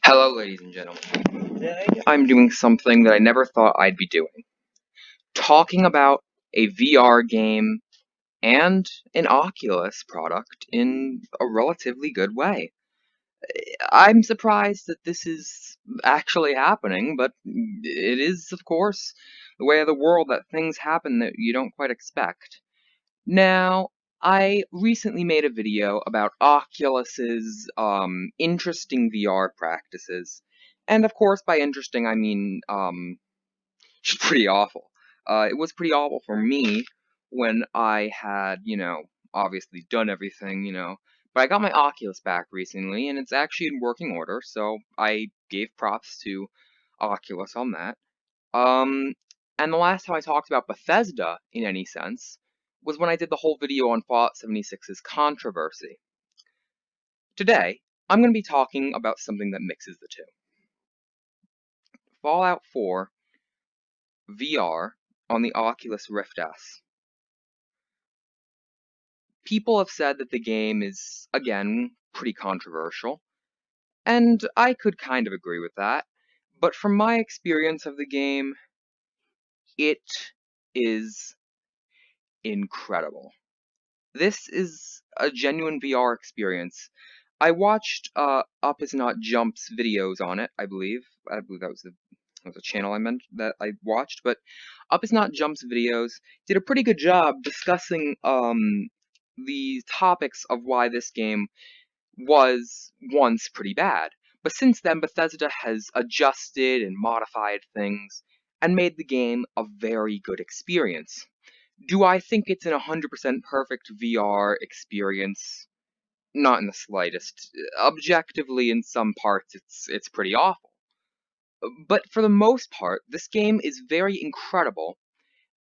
Hello, ladies and gentlemen. Today, I'm doing something that I never thought I'd be doing. Talking about a VR game and an Oculus product in a relatively good way. I'm surprised that this is actually happening, but it is, of course, the way of the world that things happen that you don't quite expect. Now, I recently made a video about Oculus's interesting VR practices. And of course, by interesting, I mean just pretty awful. It was pretty awful for me when I had, obviously done everything, but I got my Oculus back recently, and it's actually in working order, so I gave props to Oculus on that. Um, and the last time I talked about Bethesda in any sense was when I did the whole video on Fallout 76's controversy. Today, I'm going to be talking about something that mixes the two. Fallout 4 VR on the Oculus Rift S. People have said that the game is, again, pretty controversial, and I could kind of agree with that. But from my experience of the game, it is incredible. This is a genuine VR experience. I watched Up Is Not Jump's videos on it, I believe. I believe that was a channel I meant that I watched, but Up Is Not Jump's videos did a pretty good job discussing the topics of why this game was once pretty bad. But since then, Bethesda has adjusted and modified things and made the game a very good experience. Do I think it's an 100% perfect VR experience? Not in the slightest. Objectively, in some parts, it's pretty awful. But for the most part, this game is very incredible,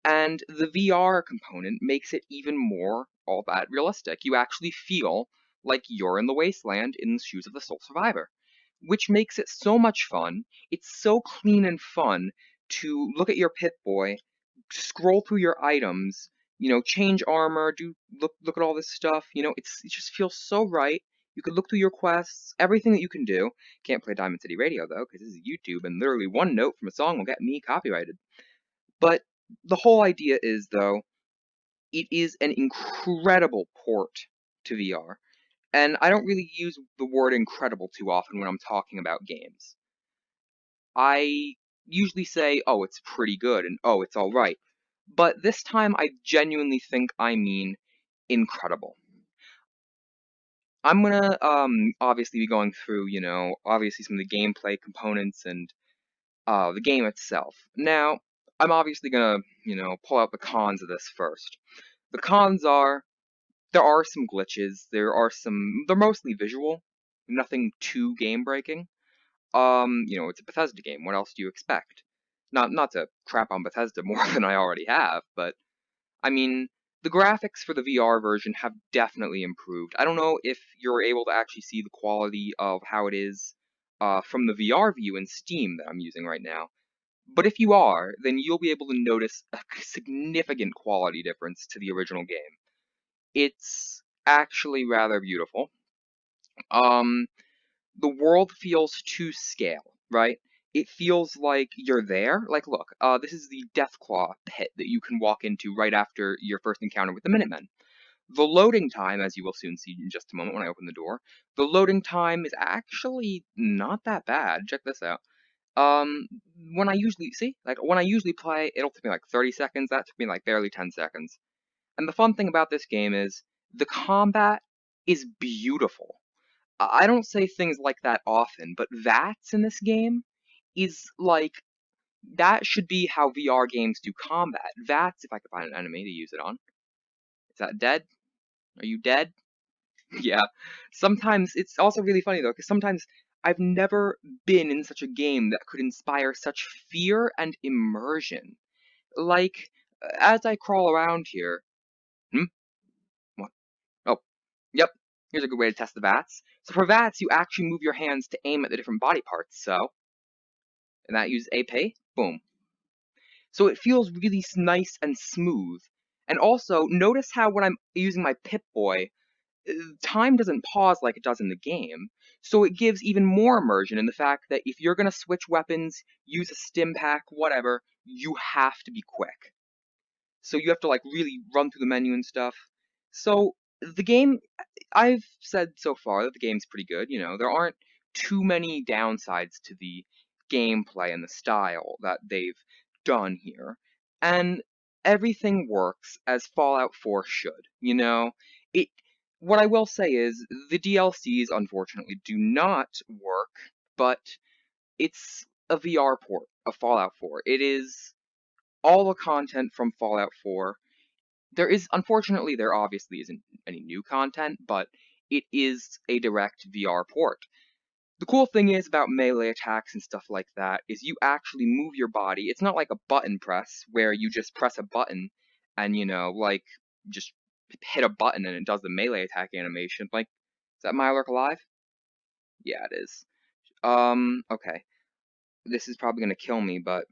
and the VR component makes it even more all that realistic. You actually feel like you're in the wasteland in the shoes of the sole survivor, which makes it so much fun. It's so clean and fun to look at your Pip-Boy, scroll through your items, change armor, look at all this stuff. It just feels so right. You could look through your quests, everything that you can do. Can't play Diamond City Radio though, because this is YouTube, and literally one note from a song will get me copyrighted. But the whole idea is, though, it is an incredible port to VR. And I don't really use the word incredible too often when I'm talking about games. I usually say, oh, it's pretty good, and oh, it's alright. But this time I genuinely think I mean incredible. I'm gonna obviously be going through, obviously some of the gameplay components and the game itself. Now, I'm obviously gonna, pull out the cons of this first. The cons are there are some glitches, they're mostly visual, nothing too game breaking. It's a Bethesda game. What else do you expect? Not to crap on Bethesda more than I already have, but I mean, the graphics for the VR version have definitely improved. I don't know if you're able to actually see the quality of how it is from the VR view in Steam that I'm using right now. But if you are, then you'll be able to notice a significant quality difference to the original game. It's actually rather beautiful. Um, the world feels to scale, right? It feels like you're there. Like, look, this is the Deathclaw pit that you can walk into right after your first encounter with the Minutemen. The loading time, as you will soon see in just a moment when I open the door, the loading time is actually not that bad. Check this out. Um, when I usually play, it'll take me like 30 seconds. That took me like barely 10 seconds. And the fun thing about this game is the combat is beautiful. I don't say things like that often, but VATS in this game is like that should be how VR games do combat. VATS, if I could find an enemy to use it on. Is that dead? Are you dead? Yeah. Sometimes it's also really funny though, because sometimes I've never been in such a game that could inspire such fear and immersion. Like, as I crawl around here. Hmm? What? Oh, yep. Here's a good way to test the VATS. So for VATS, you actually move your hands to aim at the different body parts. So, and that uses AP, boom. So it feels really nice and smooth. And also, notice how when I'm using my Pip-Boy, time doesn't pause like it does in the game. So it gives even more immersion in the fact that if you're going to switch weapons, use a stim pack, whatever, you have to be quick. So you have to like really run through the menu and stuff. So the game, I've said so far that the game's pretty good. There aren't too many downsides to the gameplay and the style that they've done here. And everything works as Fallout 4 should. It what I will say is the DLCs unfortunately do not work, but it's a VR port of Fallout 4. It is all the content from Fallout 4. Unfortunately, there obviously isn't any new content, but it is a direct VR port. The cool thing is about melee attacks and stuff like that is you actually move your body. It's not like a button press where you just press a button and, like, just hit a button and it does the melee attack animation. Like, is that Mylark alive? Yeah, it is. Okay. This is probably gonna kill me, but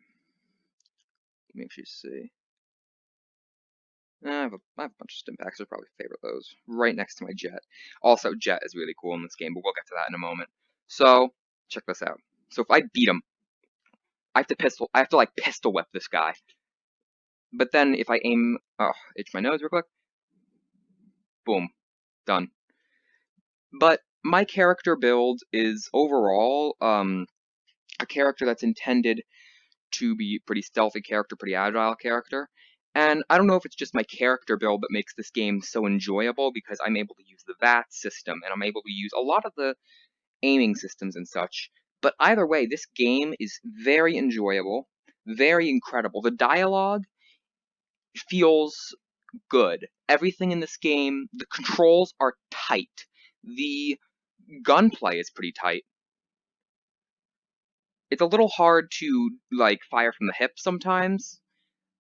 let me actually see. I have a bunch of stim packs. I'll probably favorite those. Right next to my jet. Also, jet is really cool in this game, but we'll get to that in a moment. So, check this out. So if I beat him, I have to like pistol whip this guy. But then if I aim, itch my nose real quick. Boom. Done. But my character build is overall, a character that's intended to be pretty stealthy character, pretty agile character. And I don't know if it's just my character build that makes this game so enjoyable because I'm able to use the VAT system and I'm able to use a lot of the aiming systems and such. But either way, this game is very enjoyable, very incredible. The dialogue feels good. Everything in this game, the controls are tight. The gunplay is pretty tight. It's a little hard to like fire from the hip sometimes,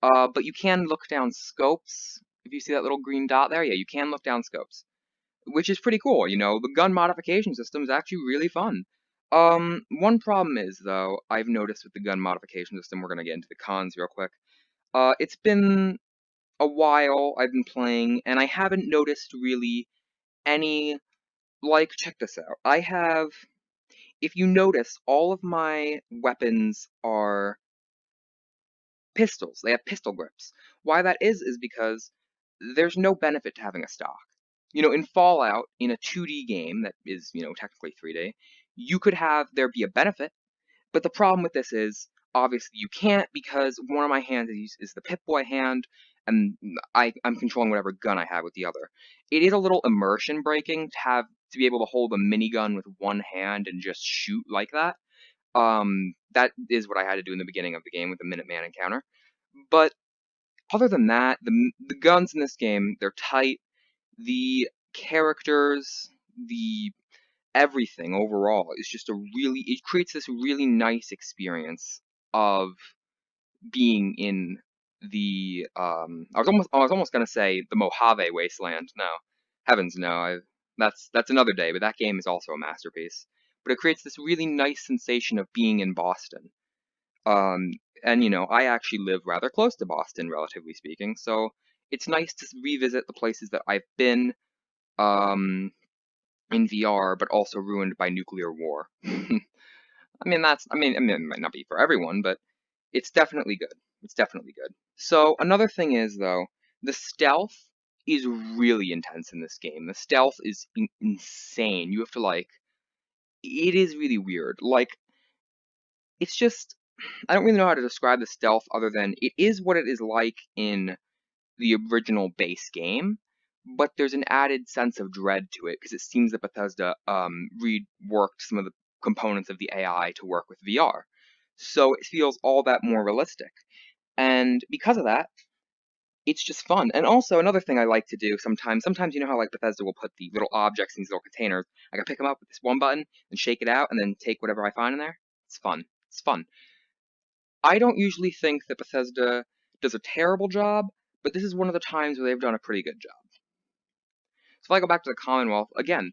but you can look down scopes. If you see that little green dot there, yeah, you can look down scopes, which is pretty cool. The gun modification system is actually really fun. One problem is, though, I've noticed with the gun modification system, we're gonna get into the cons real quick. It's been a while I've been playing, and I haven't noticed really any, like, check this out. If you notice, all of my weapons are pistols. They have pistol grips. Why that is because there's no benefit to having a stock. In Fallout, in a 2D game that is, technically 3D, you could have there be a benefit, but the problem with this is obviously you can't because one of my hands is the Pip-Boy hand, and I'm controlling whatever gun I have with the other. It is a little immersion breaking to be able to hold a minigun with one hand and just shoot like that. That is what I had to do in the beginning of the game with the Minuteman encounter. But other than that, the guns in this game, they're tight. The characters, the everything overall is just it creates this really nice experience of being in the I was almost gonna say the Mojave Wasteland. No, heavens no. That's another day. But that game is also a masterpiece. But it creates this really nice sensation of being in Boston. Um, and I actually live rather close to Boston, relatively speaking. So it's nice to revisit the places that I've been in VR, but also ruined by nuclear war. I mean, it might not be for everyone, but it's definitely good. It's definitely good. So another thing is though, the stealth is really intense in this game. The stealth is insane. You have to like, it is really weird. Like, it's just, I don't really know how to describe the stealth other than it is what it is like in the original base game, but there's an added sense of dread to it because it seems that Bethesda reworked some of the components of the AI to work with VR. So it feels all that more realistic. And because of that, it's just fun. And also another thing I like to do sometimes you know how like Bethesda will put the little objects in these little containers. I can pick them up with this one button and shake it out and then take whatever I find in there. It's fun. It's fun. I don't usually think that Bethesda does a terrible job, but this is one of the times where they've done a pretty good job. So if I go back to the Commonwealth, again,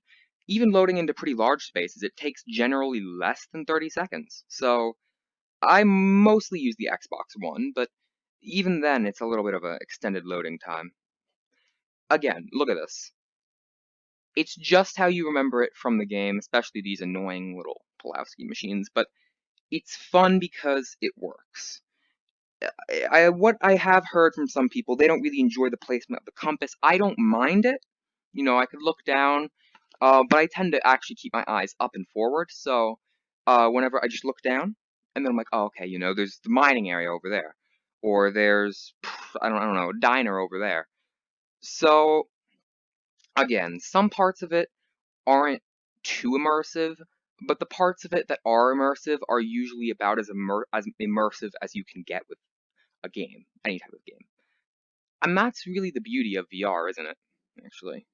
even loading into pretty large spaces, it takes generally less than 30 seconds. So I mostly use the Xbox One, but even then it's a little bit of an extended loading time. Again, look at this. It's just how you remember it from the game, especially these annoying little Pulowski machines, but it's fun because it works. What I have heard from some people, they don't really enjoy the placement of the compass. I don't mind it. You know, I could look down, but I tend to actually keep my eyes up and forward. So whenever I just look down, and then I'm like, oh, okay, you know, there's the mining area over there, or there's I don't know, a diner over there. So again, some parts of it aren't too immersive, but the parts of it that are immersive are usually about as immersive as you can get with a game, any type of game. And that's really the beauty of VR, isn't it? Actually.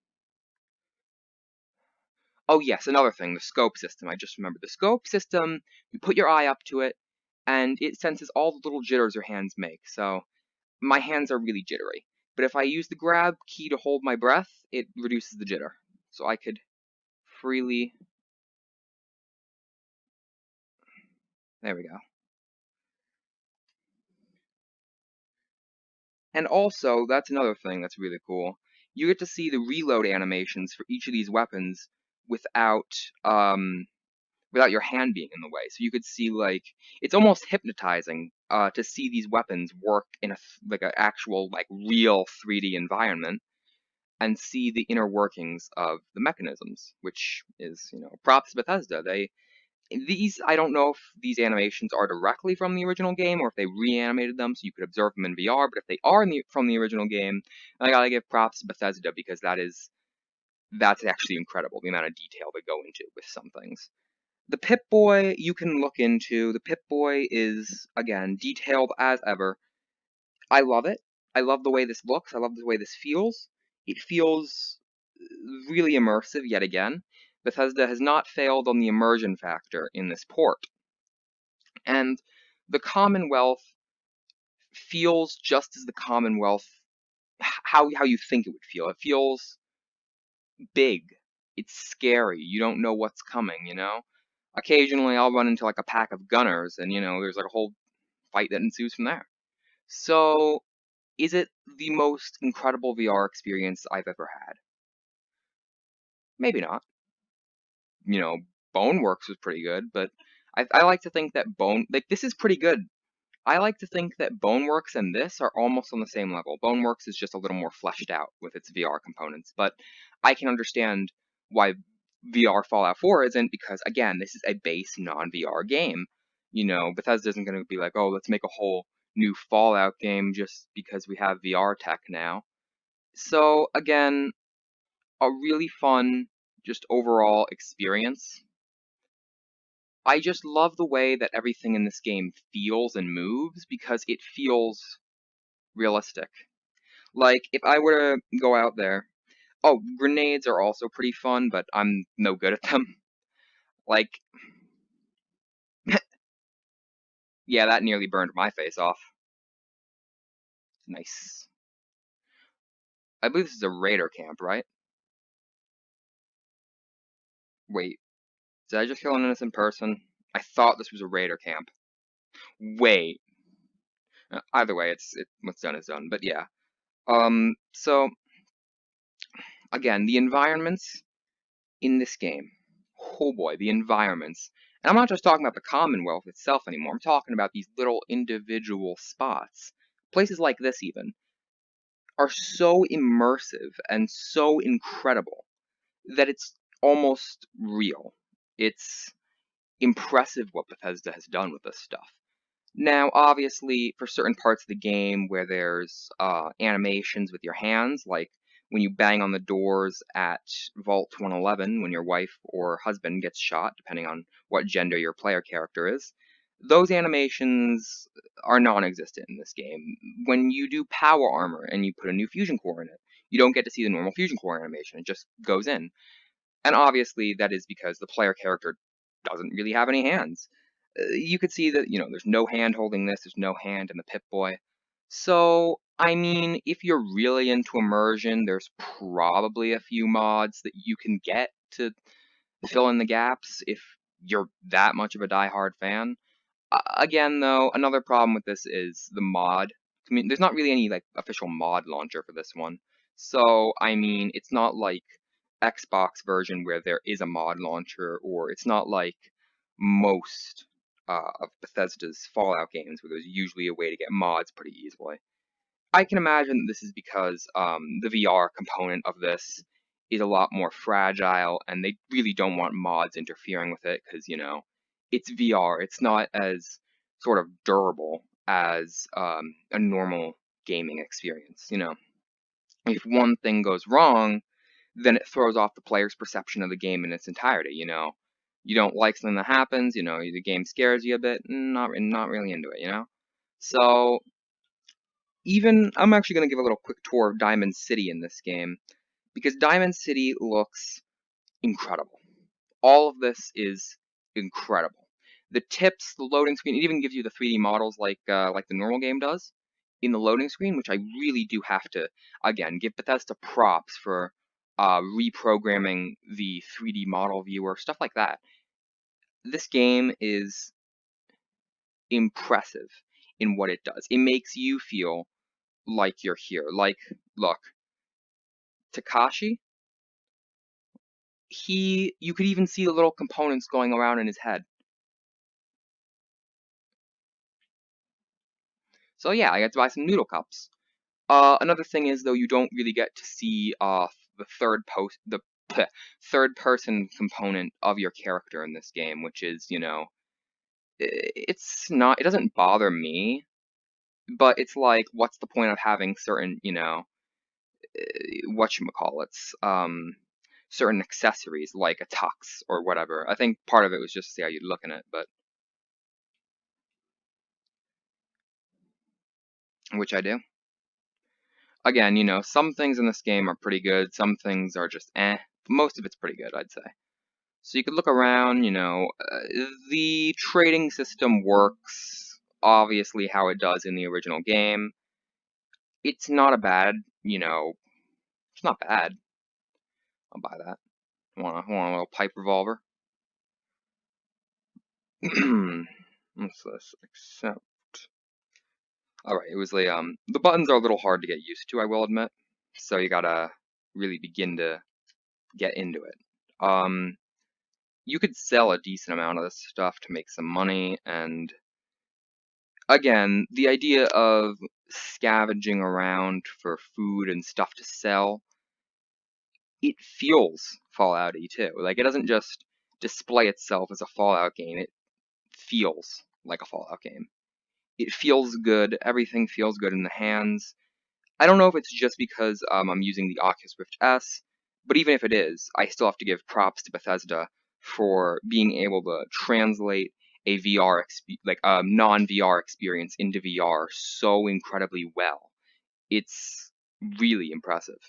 Oh yes, another thing, the scope system. I just remembered the scope system. You put your eye up to it, and it senses all the little jitters your hands make. So my hands are really jittery. But if I use the grab key to hold my breath, it reduces the jitter. So I could freely. There we go. And also, that's another thing that's really cool. You get to see the reload animations for each of these weapons without um, without your hand being in the way. So you could see like it's almost hypnotizing to see these weapons work in like an actual like real 3D environment and see the inner workings of the mechanisms, which is props to Bethesda. These I don't know if these animations are directly from the original game or if they reanimated them so you could observe them in VR. But if they are from the original game, I gotta give props to Bethesda because that's actually incredible the amount of detail they go into with some things. The Pip-Boy you can look into. The Pip-Boy is, again, detailed as ever. I love it. I love the way this looks. I love the way this feels. It feels really immersive yet again. Bethesda has not failed on the immersion factor in this port. And the Commonwealth feels just as the Commonwealth, how you think it would feel. It feels big. It's scary. You don't know what's coming. Occasionally I'll run into like a pack of gunners and there's like a whole fight that ensues from there. So, is it the most incredible VR experience I've ever had? Maybe not. You know, Boneworks was pretty good, but I like to think that this is pretty good. I like to think that Boneworks and this are almost on the same level. Boneworks is just a little more fleshed out with its VR components, but I can understand why VR Fallout 4 isn't because again, this is a base non-VR game. Bethesda isn't going to be like, oh, let's make a whole new Fallout game just because we have VR tech now. So again, a really fun, just overall experience. I just love the way that everything in this game feels and moves because it feels realistic. Like, if I were to go out there, oh, grenades are also pretty fun, but I'm no good at them. Like, yeah, that nearly burned my face off. Nice. I believe this is a raider camp, right? Wait, did I just kill an innocent person? I thought this was a raider camp. Wait. Either way, what's done is done. But yeah. So again, the environments in this game. Oh boy, the environments. And I'm not just talking about the Commonwealth itself anymore. I'm talking about these little individual spots. Places like this even are so immersive and so incredible that it's almost real. It's impressive what Bethesda has done with this stuff. Now, obviously, for certain parts of the game where there's animations with your hands, like when you bang on the doors at Vault 111 when your wife or husband gets shot, depending on what gender your player character is, those animations are non-existent in this game. When you do power armor and you put a new fusion core in it, you don't get to see the normal fusion core animation. It just goes in. And obviously, that is because the player character doesn't really have any hands. You could see that, there's no hand holding this, there's no hand in the Pip-Boy. So, I mean, if you're really into immersion, there's probably a few mods that you can get to fill in the gaps if you're that much of a diehard fan. Again, though, another problem with this is the mod. I mean, there's not really any like official mod launcher for this one. So, I mean, it's not like Xbox version where there is a mod launcher, or it's not like most of Bethesda's Fallout games where there's usually a way to get mods pretty easily. I can imagine that this is because the VR component of this is a lot more fragile, and they really don't want mods interfering with it because, it's VR. It's not as sort of durable as a normal gaming experience. If one thing goes wrong, then it throws off the player's perception of the game in its entirety. You don't like something that happens. The game scares you a bit, not really into it. So even I'm actually going to give a little quick tour of Diamond City in this game because Diamond City looks incredible. All of this is incredible. The tips, the loading screen, it even gives you the 3D models like the normal game does in the loading screen, which I really do have to again give Bethesda props for reprogramming the 3D model viewer, stuff like that. This game is impressive in what it does. It makes you feel like you're here. Like, look, Takashi, you could even see the little components going around in his head. So yeah, I got to buy some noodle cups. Another thing is though, you don't really get to see the third person component of your character in this game, which is, it doesn't bother me, but it's like, what's the point of having certain, whatchamacallits, certain accessories like a tux or whatever. I think part of it was just to see how you'd look in it, but which I do. Again, some things in this game are pretty good, some things are just eh. Most of it's pretty good, I'd say. So you could look around, the trading system works obviously how it does in the original game. It's not a bad, it's not bad. I'll buy that. Want a little pipe revolver? What's this? Accept. Alright, it was the buttons are a little hard to get used to, I will admit. So you gotta really begin to get into it. You could sell a decent amount of this stuff to make some money, and again, the idea of scavenging around for food and stuff to sell, it feels Fallout-y too. Like, it doesn't just display itself as a Fallout game, it feels like a Fallout game. It feels good, everything feels good in the hands. I don't know if it's just because I'm using the Oculus Rift S, but even if it is, I still have to give props to Bethesda for being able to translate a like a non-VR experience into VR so incredibly well. It's really impressive.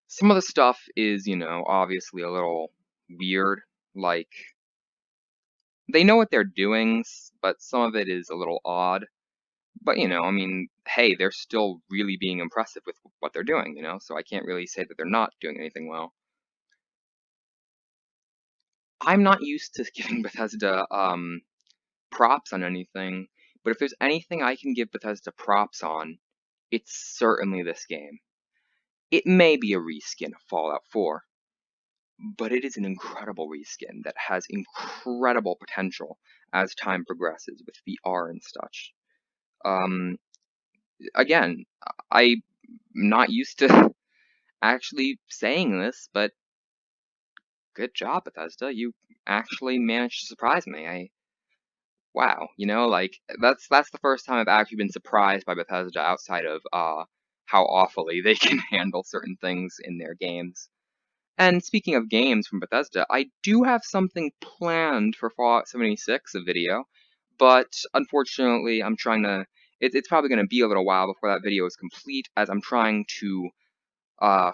Some of the stuff is, obviously a little weird. Like, they know what they're doing, but some of it is a little odd. But, I mean, hey, they're still really being impressive with what they're doing, so I can't really say that they're not doing anything well. I'm not used to giving Bethesda props on anything, but if there's anything I can give Bethesda props on, it's certainly this game. It may be a reskin of Fallout 4, but it is an incredible reskin that has incredible potential as time progresses with VR and such. Um, Again, I'm not used to actually saying this, but good job, Bethesda. You actually managed to surprise me. Wow, like that's the first time I've actually been surprised by Bethesda outside of how awfully they can handle certain things in their games. And speaking of games from Bethesda, I do have something planned for Fallout 76, a video, but unfortunately, I'm trying to. It's probably going to be a little while before that video is complete, as I'm trying to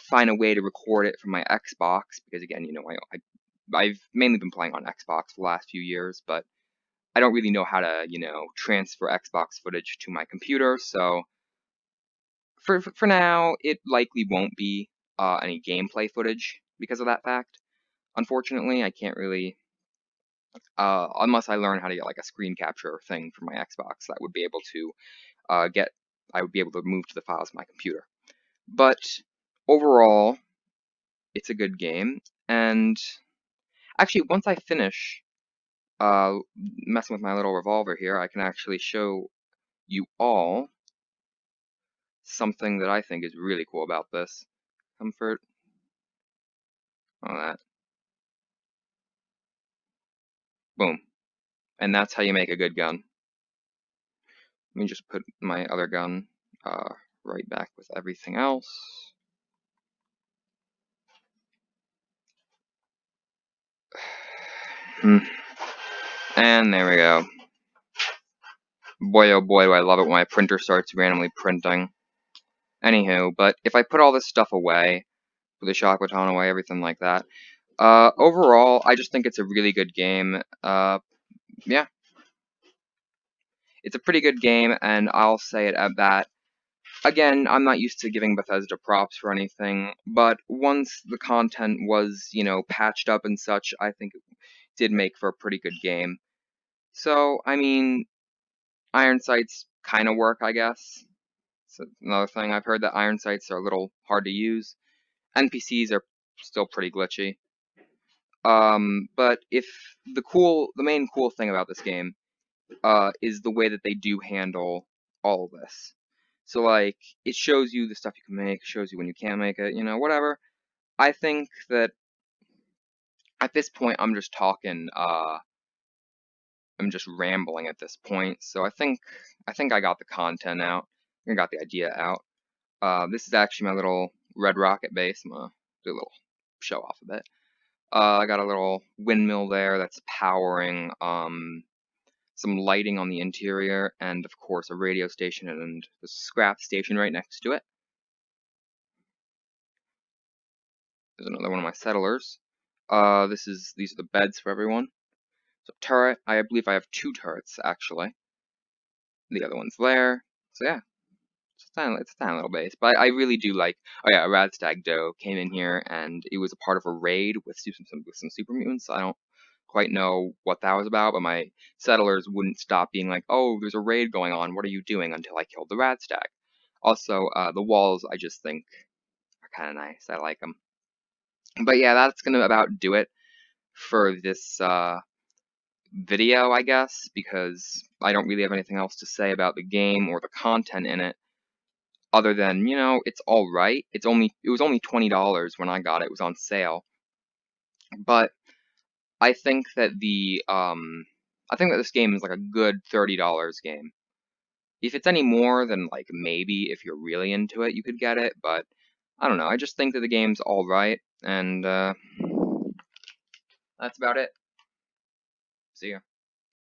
find a way to record it from my Xbox because again, I've mainly been playing on Xbox for the last few years, but I don't really know how to transfer Xbox footage to my computer. So for now, it likely won't be any gameplay footage because of that fact. Unfortunately, I can't really unless I learn how to get like a screen capture thing for my Xbox that would be able to get I would be able to move to the files on my computer. But overall, it's a good game. And actually, once I finish messing with my little revolver here, I can actually show you all something that I think is really cool about this. Comfort, all that. Boom. And that's how you make a good gun. Let me just put my other gun right back with everything else. And there we go. Boy, oh boy, do I love it when my printer starts randomly printing. Anywho, but if I put all this stuff away, put the shock baton away, everything like that, overall, I just think it's a really good game. Yeah. It's a pretty good game, and I'll say it at that. Again, I'm not used to giving Bethesda props for anything, but once the content was, patched up and such, I think it did make for a pretty good game. So, I mean, iron sights kind of work, I guess. So another thing, I've heard that iron sights are a little hard to use. NPCs are still pretty glitchy. But if the main cool thing about this game is the way that they do handle all of this. So like, it shows you the stuff you can make, shows you when you can't make it, whatever. I think that at this point I'm just talking, I'm just rambling at this point. So I think I got the content out. I got the idea out. This is actually my little red rocket base. I'm gonna do a little show off a bit. I got a little windmill there that's powering some lighting on the interior, and of course a radio station and the scrap station right next to it. There's another one of my settlers. These are the beds for everyone. So turret, I believe I have 2 turrets actually. The other one's there. So yeah, it's a tiny little base. But I really do like. Oh yeah, a Radstag Doe came in here and it was a part of a raid with some super mutants. I don't quite know what that was about, but my settlers wouldn't stop being like, "Oh, there's a raid going on. What are you doing?" until I killed the Radstag. Also, the walls I just think are kind of nice. I like them. But yeah, that's gonna about do it for this video, I guess, because I don't really have anything else to say about the game or the content in it, other than it's all right. It was only $20 when I got it. It was on sale, but I think that this game is like a good $30 game. If it's any more, then like maybe if you're really into it, you could get it. But I don't know. I just think that the game's all right, and that's about it. See ya.